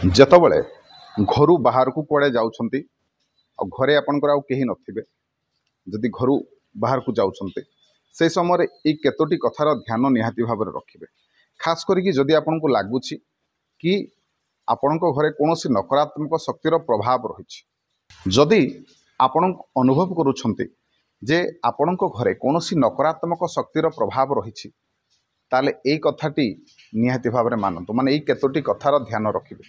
ଯେତେବେଳେ ଘରୁ ବାହାରକୁ କୁଆଡ଼େ ଯାଉଛନ୍ତି ଆଉ ଘରେ ଆପଣଙ୍କର ଆଉ କେହି ନଥିବେ, ଯଦି ଘରୁ ବାହାରକୁ ଯାଉଛନ୍ତି ସେହି ସମୟରେ ଏଇ କେତୋଟି କଥାର ଧ୍ୟାନ ନିହାତି ଭାବରେ ରଖିବେ। ଖାସ୍ କରିକି ଯଦି ଆପଣଙ୍କୁ ଲାଗୁଛି କି ଆପଣଙ୍କ ଘରେ କୌଣସି ନକାରାତ୍ମକ ଶକ୍ତିର ପ୍ରଭାବ ରହିଛି, ଯଦି ଆପଣ ଅନୁଭବ କରୁଛନ୍ତି ଯେ ଆପଣଙ୍କ ଘରେ କୌଣସି ନକାରାତ୍ମକ ଶକ୍ତିର ପ୍ରଭାବ ରହିଛି, ତାହେଲେ ଏଇ କଥାଟି ନିହାତି ଭାବରେ ମାନନ୍ତୁ। ମାନେ ଏଇ କେତୋଟି କଥାର ଧ୍ୟାନ ରଖିବେ।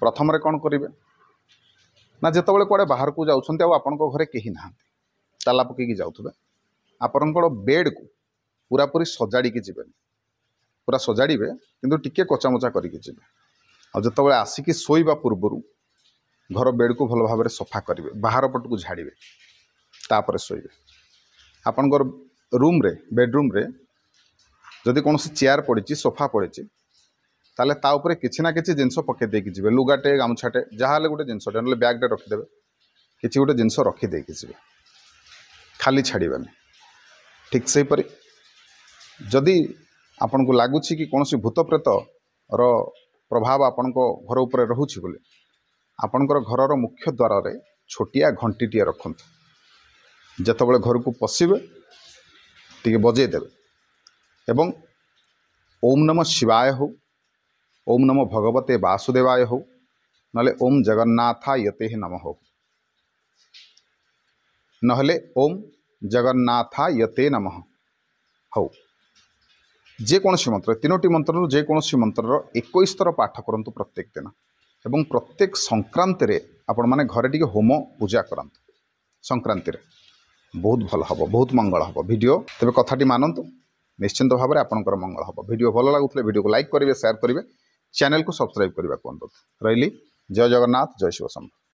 ପ୍ରଥମରେ କ'ଣ କରିବେ ନା, ଯେତେବେଳେ କୁଆଡ଼େ ବାହାରକୁ ଯାଉଛନ୍ତି ଆଉ ଆପଣଙ୍କ ଘରେ କେହି ନାହାନ୍ତି, ତାଲା ପକାଇକି ଯାଉଥିବେ, ଆପଣଙ୍କର ବେଡ଼୍କୁ ପୁରାପୁରି ସଜାଡ଼ିକି ଯିବେନି। ପୁରା ସଜାଡ଼ିବେ କିନ୍ତୁ ଟିକିଏ କଚାମଚା କରିକି ଯିବେ। ଆଉ ଯେତେବେଳେ ଆସିକି ଶୋଇବା ପୂର୍ବରୁ ଘର ବେଡ଼୍କୁ ଭଲ ଭାବରେ ସଫା କରିବେ, ବାହାର ପଟକୁ ଝାଡ଼ିବେ, ତାପରେ ଶୋଇବେ। ଆପଣଙ୍କର ରୁମ୍ରେ, ବେଡ଼ରୁମ୍ରେ ଯଦି କୌଣସି ଚେୟାର ପଡ଼ିଛି, ସୋଫା ପଡ଼ିଛି, ତାହେଲେ ତା ଉପରେ କିଛି ନା କିଛି ଜିନିଷ ପକାଇ ଦେଇକି ଯିବେ। ଲୁଗାଟେ, ଗାମୁଛାଟେ, ଯାହା ହେଲେ ଗୋଟେ ଜିନିଷଟେ, ନହେଲେ ବ୍ୟାଗ୍ଟେ ରଖିଦେବେ, କିଛି ଗୋଟେ ଜିନିଷ ରଖିଦେଇକି ଯିବେ, ଖାଲି ଛାଡ଼ିବେନି। ଠିକ୍ ସେହିପରି ଯଦି ଆପଣଙ୍କୁ ଲାଗୁଛି କି କୌଣସି ଭୂତ ପ୍ରେତର ପ୍ରଭାବ ଆପଣଙ୍କ ଘର ଉପରେ ରହୁଛି ବୋଲି, ଆପଣଙ୍କର ଘରର ମୁଖ୍ୟ ଦ୍ୱାରରେ ଛୋଟିଆ ଘଣ୍ଟିଟିଏ ରଖନ୍ତୁ। ଯେତେବେଳେ ଘରକୁ ପଶିବେ ଟିକେ ବଜେଇ ଦେବେ ଏବଂ ଓମ୍ ନମଃ ଶିବାୟ ହଉ, ଓମ୍ ନମଃ ଭଗବତେ ବାସୁଦେବାୟ ହଉ, ନହେଲେ ଓମ୍ ଜଗନ୍ନାଥାୟତେ ନମଃ ହଉ, ନହେଲେ ଓମ୍ ଜଗନ୍ନାଥାୟତେ ନମଃ ହଉ, ଯେକୌଣସି ମନ୍ତ୍ର, ତିନୋଟି ମନ୍ତ୍ରରୁ ଯେକୌଣସି ମନ୍ତ୍ରର 21 ଥର ପାଠ କରନ୍ତୁ ପ୍ରତ୍ୟେକ ଦିନ। ଏବଂ ପ୍ରତ୍ୟେକ ସଂକ୍ରାନ୍ତିରେ ଆପଣମାନେ ଘରେ ଟିକେ ହୋମ ପୂଜା କରନ୍ତୁ। ସଂକ୍ରାନ୍ତିରେ ବହୁତ ଭଲ ହେବ, ବହୁତ ମଙ୍ଗଳ ହେବ। ଭିଡ଼ିଓ ତେବେ କଥାଟି ମାନନ୍ତୁ, ନିଶ୍ଚିନ୍ତ ଭାବରେ ଆପଣଙ୍କର ମଙ୍ଗଳ ହେବ। ଭିଡ଼ିଓ ଭଲ ଲାଗୁଥିଲେ ଭିଡ଼ିଓକୁ ଲାଇକ୍ କରିବେ, ସେୟାର କରିବେ, ଚ୍ୟାନେଲକୁ ସବସ୍କ୍ରାଇବ୍ କରିବାକୁ ଅନୁରୋଧ ରହିଲି। ଜୟ ଜଗନ୍ନାଥ, ଜୟ ଶିବ ଶମ୍ଭୁ।